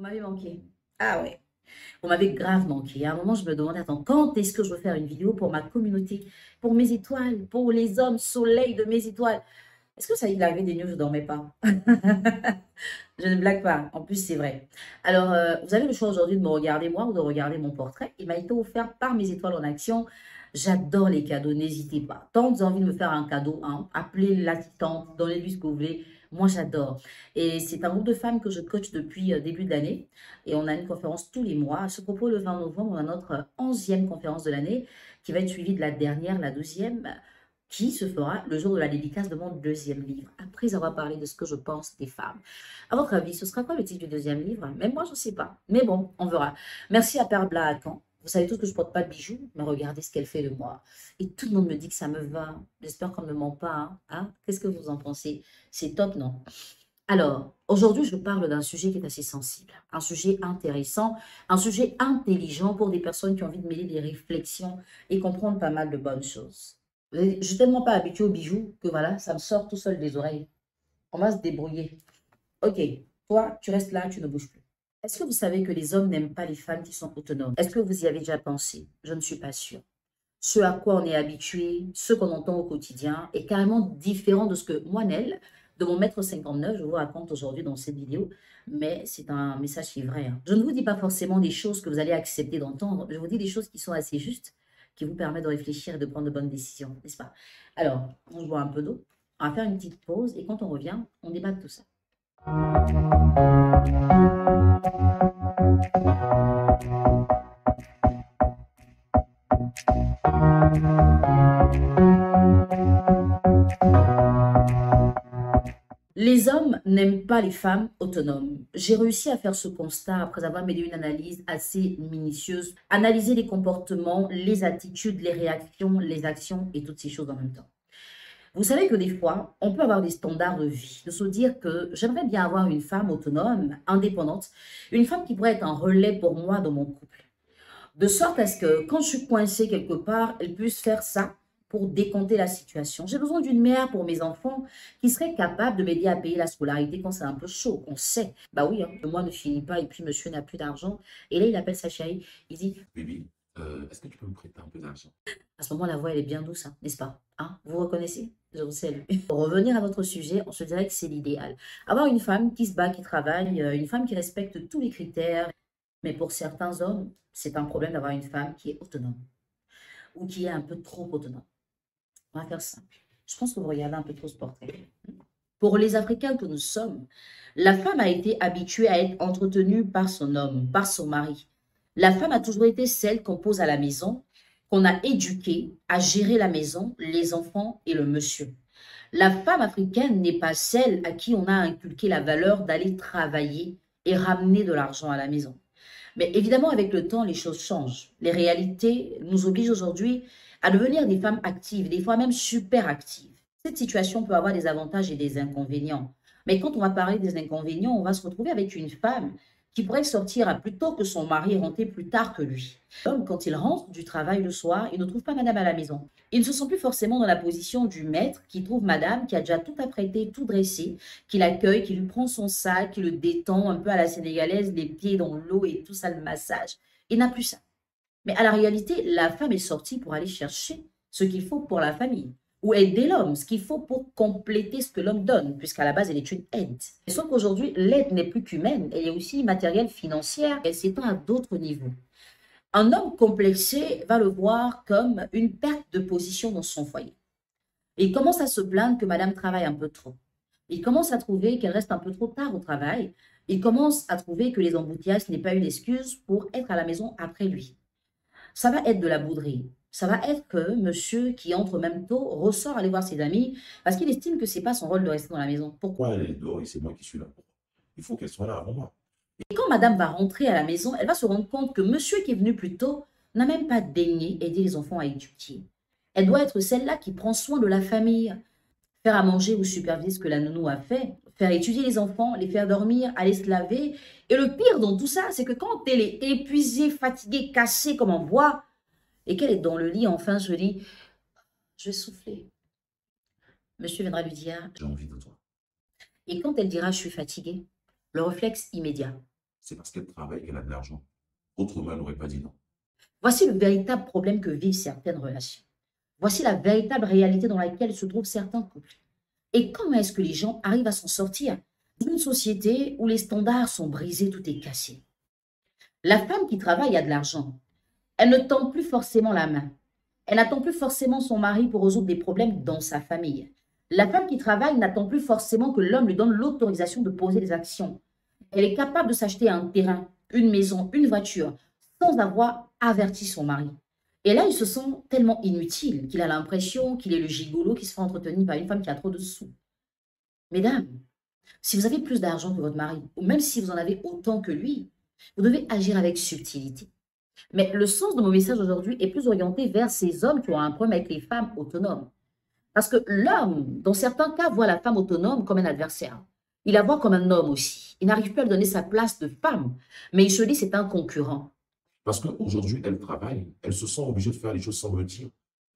Vous m'avez manqué. Ah ouais, vous m'avez grave manqué. À un moment, je me demandais, attends, quand est-ce que je veux faire une vidéo pour ma communauté, pour mes étoiles, pour les hommes soleil de mes étoiles? Est-ce que ça y est, il avait des news, je ne dormais pas. Je ne blague pas. En plus, c'est vrai. Alors, vous avez le choix aujourd'hui de me regarder moi ou de regarder mon portrait. Il m'a été offert par mes étoiles en action. J'adore les cadeaux, n'hésitez pas. Tant que vous avez envie de me faire un cadeau, hein, appelez l'assistante, donnez-lui ce que vous voulez. Moi, j'adore. Et c'est un groupe de femmes que je coach depuis début de l'année. Et on a une conférence tous les mois. À ce propos, le 20 novembre, on a notre 11e conférence de l'année qui va être suivie de la dernière, la 12e, qui se fera le jour de la dédicace de mon deuxième livre, après avoir parlé de ce que je pense des femmes. À votre avis, ce sera quoi le titre du deuxième livre? Même moi, je ne sais pas. Mais bon, on verra. Merci à Perla Hakan. Vous savez tous que je ne porte pas de bijoux, mais regardez ce qu'elle fait de moi. Et tout le monde me dit que ça me va. J'espère qu'on ne me ment pas. Hein. Qu'est-ce que vous en pensez? C'est top, non? Alors, aujourd'hui, je parle d'un sujet qui est assez sensible, un sujet intéressant, un sujet intelligent pour des personnes qui ont envie de mêler des réflexions et comprendre pas mal de bonnes choses. Je ne suis tellement pas habituée aux bijoux que voilà, ça me sort tout seul des oreilles. On va se débrouiller. Ok, toi, tu restes là, tu ne bouges plus. Est-ce que vous savez que les hommes n'aiment pas les femmes qui sont autonomes? Est-ce que vous y avez déjà pensé? Je ne suis pas sûre. Ce à quoi on est habitué, ce qu'on entend au quotidien est carrément différent de ce que moi, Nel, de mon mètre 59, je vous raconte aujourd'hui dans cette vidéo, mais c'est un message qui est vrai. Hein. Je ne vous dis pas forcément des choses que vous allez accepter d'entendre, je vous dis des choses qui sont assez justes, qui vous permettent de réfléchir et de prendre de bonnes décisions, n'est-ce pas? Alors, on boit un peu d'eau, on va faire une petite pause et quand on revient, on débat de tout ça. Les hommes n'aiment pas les femmes autonomes. J'ai réussi à faire ce constat après avoir mené une analyse assez minutieuse, analyser les comportements, les attitudes, les réactions, les actions et toutes ces choses en même temps. Vous savez que des fois, on peut avoir des standards de vie, de se dire que j'aimerais bien avoir une femme autonome, indépendante, une femme qui pourrait être un relais pour moi dans mon couple. De sorte à ce que quand je suis coincée quelque part, elle puisse faire ça pour décompter la situation. J'ai besoin d'une mère pour mes enfants qui serait capable de m'aider à payer la scolarité quand c'est un peu chaud. On sait. Bah oui, hein, le mois ne finit pas et puis monsieur n'a plus d'argent. Et là, il appelle sa chérie. Il dit, Baby, est-ce que tu peux me prêter un peu d'argent? à ce moment, la voix, elle est bien douce, hein, n'est-ce pas? Hein? Vous reconnaissez? Je vous salue. Pour revenir à votre sujet, on se dirait que c'est l'idéal. Avoir une femme qui se bat, qui travaille, une femme qui respecte tous les critères. Mais pour certains hommes, c'est un problème d'avoir une femme qui est autonome ou qui est un peu trop autonome. On va faire simple. Je pense que vous regardez un peu trop ce portrait. Pour les Africains que nous sommes, la femme a été habituée à être entretenue par son homme, par son mari. La femme a toujours été celle qu'on pose à la maison, qu'on a éduquée à gérer la maison, les enfants et le monsieur. La femme africaine n'est pas celle à qui on a inculqué la valeur d'aller travailler et ramener de l'argent à la maison. Mais évidemment, avec le temps, les choses changent. Les réalités nous obligent aujourd'hui à devenir des femmes actives, des fois même super actives. Cette situation peut avoir des avantages et des inconvénients. Mais quand on va parler des inconvénients, on va se retrouver avec une femme qui pourrait sortir plus tôt que son mari et rentrer plus tard que lui. L'homme, quand il rentre du travail le soir, il ne trouve pas madame à la maison. Il ne se sent plus forcément dans la position du maître qui trouve madame, qui a déjà tout apprêté, tout dressé, qui l'accueille, qui lui prend son sac, qui le détend un peu à la sénégalaise, les pieds dans l'eau et tout ça, le massage. Il n'a plus ça. Mais à la réalité, la femme est sortie pour aller chercher ce qu'il faut pour la famille. Ou aider l'homme, ce qu'il faut pour compléter ce que l'homme donne, puisqu'à la base, elle est une aide. Sauf qu'aujourd'hui, l'aide n'est plus qu'humaine, elle est aussi matérielle, financière, elle s'étend à d'autres niveaux. Un homme complexé va le voir comme une perte de position dans son foyer. Il commence à se plaindre que madame travaille un peu trop. Il commence à trouver qu'elle reste un peu trop tard au travail. Il commence à trouver que les embouteillages n'est pas une excuse pour être à la maison après lui. Ça va être de la bouderie. Ça va être que monsieur qui entre même tôt ressort aller voir ses amis parce qu'il estime que c'est pas son rôle de rester dans la maison. Pourquoi? Pourquoi elle est dehors et c'est moi qui suis là? Il faut qu'elle soit là avant moi. Et quand madame va rentrer à la maison, elle va se rendre compte que monsieur qui est venu plus tôt n'a même pas daigné aider les enfants à éduquer. Elle doit être celle-là qui prend soin de la famille, faire à manger ou superviser ce que la nounou a fait, faire étudier les enfants, les faire dormir, aller se laver. Et le pire dans tout ça, c'est que quand elle est épuisée, fatiguée, cassée comme en bois, et qu'elle est dans le lit, enfin se dit, je vais souffler. Monsieur viendra lui dire, J'ai envie de toi. et quand elle dira, je suis fatiguée, le réflexe immédiat. C'est parce qu'elle travaille qu'elle a de l'argent. Autrement, elle n'aurait pas dit non. Voici le véritable problème que vivent certaines relations. Voici la véritable réalité dans laquelle se trouvent certains couples. Et comment est-ce que les gens arrivent à s'en sortir d'une société où les standards sont brisés, tout est cassé? La femme qui travaille a de l'argent. Elle ne tend plus forcément la main. Elle n'attend plus forcément son mari pour résoudre des problèmes dans sa famille. La femme qui travaille n'attend plus forcément que l'homme lui donne l'autorisation de poser des actions. Elle est capable de s'acheter un terrain, une maison, une voiture, sans avoir averti son mari. Et là, il se sent tellement inutile qu'il a l'impression qu'il est le gigolo qui se fait entretenir par une femme qui a trop de sous. Mesdames, si vous avez plus d'argent que votre mari, ou même si vous en avez autant que lui, vous devez agir avec subtilité. Mais le sens de mon message aujourd'hui est plus orienté vers ces hommes qui ont un problème avec les femmes autonomes. Parce que l'homme, dans certains cas, voit la femme autonome comme un adversaire. Il la voit comme un homme aussi. Il n'arrive plus à lui donner sa place de femme, mais il se dit c'est un concurrent. Parce qu'aujourd'hui, elle travaille, elle se sent obligée de faire les choses sans me dire.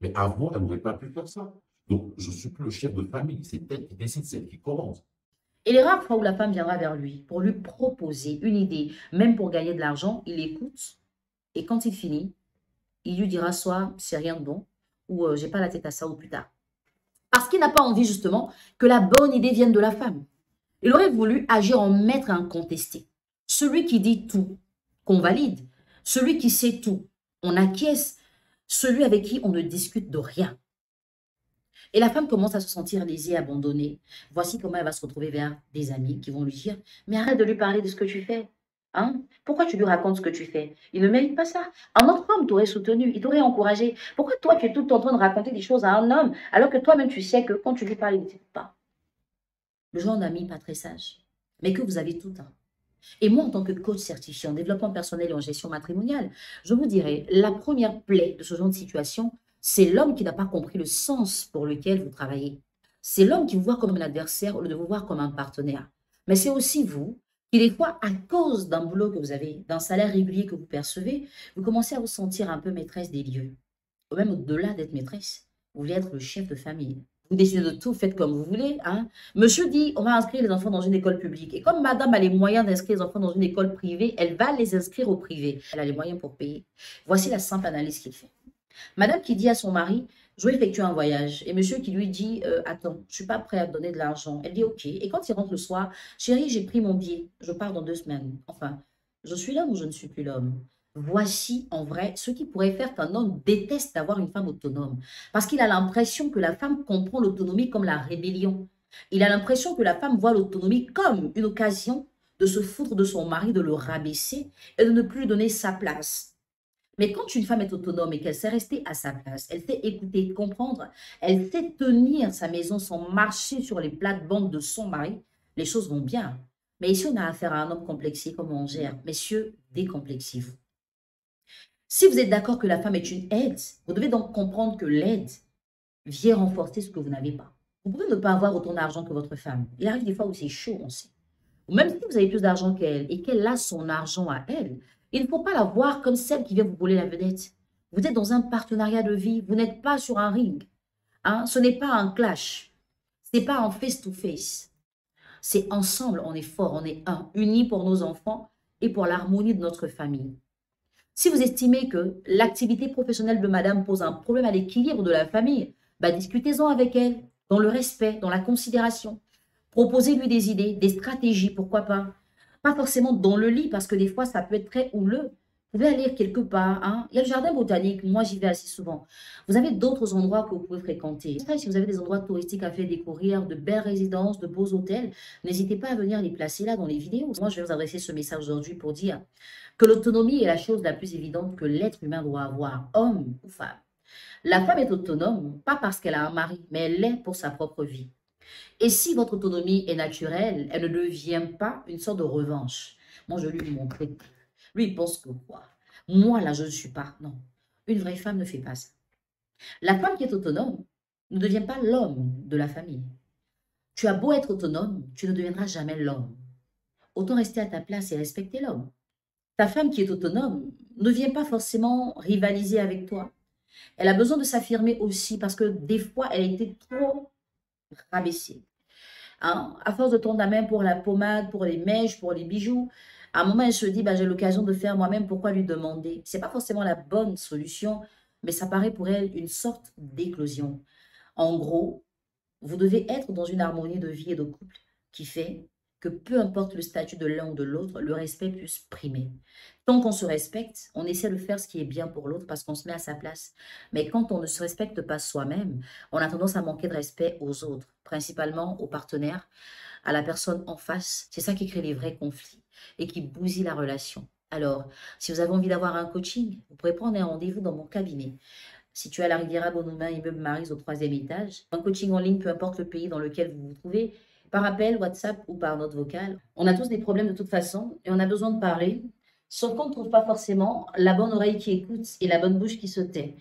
Mais avant, elle n'aurait pas pu faire ça. Donc, je ne suis plus le chef de famille. C'est elle qui décide, c'est elle qui commence. Et les rares fois où la femme viendra vers lui pour lui proposer une idée, même pour gagner de l'argent, il écoute. Et quand il finit, il lui dira soit c'est rien de bon, ou j'ai pas la tête à ça, ou plus tard. Parce qu'il n'a pas envie justement que la bonne idée vienne de la femme. Il aurait voulu agir en maître incontesté. Celui qui dit tout, qu'on valide. Celui qui sait tout, on acquiesce. Celui avec qui on ne discute de rien. Et la femme commence à se sentir lésée, abandonnée. Voici comment elle va se retrouver vers des amis qui vont lui dire « Mais arrête de lui parler de ce que tu fais. Hein? Pourquoi tu lui racontes ce que tu fais? Il ne mérite pas ça. Un autre homme t'aurait soutenu, il t'aurait encouragé. Pourquoi toi, tu es tout le temps en train de raconter des choses à un homme alors que toi-même, tu sais que quand tu lui parles, il ne t'écoute pas. » Le genre d'ami pas très sage, mais que vous avez tout un. Et moi, en tant que coach certifié en développement personnel et en gestion matrimoniale, je vous dirais, la première plaie de ce genre de situation, c'est l'homme qui n'a pas compris le sens pour lequel vous travaillez. C'est l'homme qui vous voit comme un adversaire au lieu de vous voir comme un partenaire. Mais c'est aussi vous qui, des fois, à cause d'un boulot que vous avez, d'un salaire régulier que vous percevez, vous commencez à vous sentir un peu maîtresse des lieux. Ou même au-delà d'être maîtresse, vous voulez être le chef de famille. Vous décidez de tout, faites comme vous voulez. Hein. Monsieur dit, on va inscrire les enfants dans une école publique. Et comme madame a les moyens d'inscrire les enfants dans une école privée, elle va les inscrire au privé. Elle a les moyens pour payer. Voici la simple analyse qu'il fait. Madame qui dit à son mari, je vais effectuer un voyage. Et monsieur qui lui dit, attends, je ne suis pas prêt à te donner de l'argent. Elle dit, ok. Et quand il rentre le soir, chérie, j'ai pris mon billet. Je pars dans 2 semaines. Enfin, je suis l'homme ou je ne suis plus l'homme? Voici en vrai ce qui pourrait faire qu'un homme déteste d'avoir une femme autonome. Parce qu'il a l'impression que la femme comprend l'autonomie comme la rébellion. Il a l'impression que la femme voit l'autonomie comme une occasion de se foutre de son mari, de le rabaisser et de ne plus lui donner sa place. Mais quand une femme est autonome et qu'elle sait rester à sa place, elle sait écouter, comprendre, elle sait tenir sa maison sans marcher sur les plates-bandes de son mari, les choses vont bien. Mais ici, on a affaire à un homme complexé, comment on gère? Messieurs, décomplexez-vous. Si vous êtes d'accord que la femme est une aide, vous devez donc comprendre que l'aide vient renforcer ce que vous n'avez pas. Vous pouvez ne pas avoir autant d'argent que votre femme. Il arrive des fois où c'est chaud, on sait. Ou même si vous avez plus d'argent qu'elle et qu'elle a son argent à elle, il ne faut pas la voir comme celle qui vient vous voler la vedette. Vous êtes dans un partenariat de vie, vous n'êtes pas sur un ring. Hein? Ce n'est pas un clash, ce n'est pas un face-to-face. C'est ensemble, on est fort, on est un, unis pour nos enfants et pour l'harmonie de notre famille. Si vous estimez que l'activité professionnelle de madame pose un problème à l'équilibre de la famille, discutez-en avec elle, dans le respect, dans la considération. Proposez-lui des idées, des stratégies, pourquoi pas. Pas forcément dans le lit, parce que des fois, ça peut être très houleux. Vous pouvez aller quelque part. Hein. Il y a le jardin botanique, moi j'y vais assez souvent. Vous avez d'autres endroits que vous pouvez fréquenter. Si vous avez des endroits touristiques à faire découvrir, de belles résidences, de beaux hôtels, n'hésitez pas à venir les placer là dans les vidéos. Moi, je vais vous adresser ce message aujourd'hui pour dire que l'autonomie est la chose la plus évidente que l'être humain doit avoir, homme ou femme. La femme est autonome, pas parce qu'elle a un mari, mais elle l'est pour sa propre vie. Et si votre autonomie est naturelle, elle ne devient pas une sorte de revanche. Moi, je lui montrer. Lui, il pense que quoi? Moi, là, je ne suis pas. Non. Une vraie femme ne fait pas ça. La femme qui est autonome ne devient pas l'homme de la famille. Tu as beau être autonome, tu ne deviendras jamais l'homme. Autant rester à ta place et respecter l'homme. Ta femme qui est autonome ne vient pas forcément rivaliser avec toi. Elle a besoin de s'affirmer aussi parce que des fois, elle a été trop rabaissée. Hein? À force de tendre la main pour la pommade, pour les mèches, pour les bijoux, À un moment, elle se dit, bah, j'ai l'occasion de faire moi-même, pourquoi lui demander? C'est pas forcément la bonne solution, mais ça paraît pour elle une sorte d'éclosion. En gros, vous devez être dans une harmonie de vie et de couple qui fait que peu importe le statut de l'un ou de l'autre, le respect puisse primer. Tant qu'on se respecte, on essaie de faire ce qui est bien pour l'autre parce qu'on se met à sa place. Mais quand on ne se respecte pas soi-même, on a tendance à manquer de respect aux autres, principalement aux partenaires, à la personne en face. C'est ça qui crée les vrais conflits et qui bousille la relation. Alors, si vous avez envie d'avoir un coaching, vous pourrez prendre un rendez-vous dans mon cabinet. Situé à la Riviera Bonhomme, immeuble Maris au troisième étage. Un coaching en ligne, peu importe le pays dans lequel vous vous trouvez, par appel, WhatsApp ou par note vocale. On a tous des problèmes de toute façon et on a besoin de parler, sauf qu'on ne trouve pas forcément la bonne oreille qui écoute et la bonne bouche qui se tait.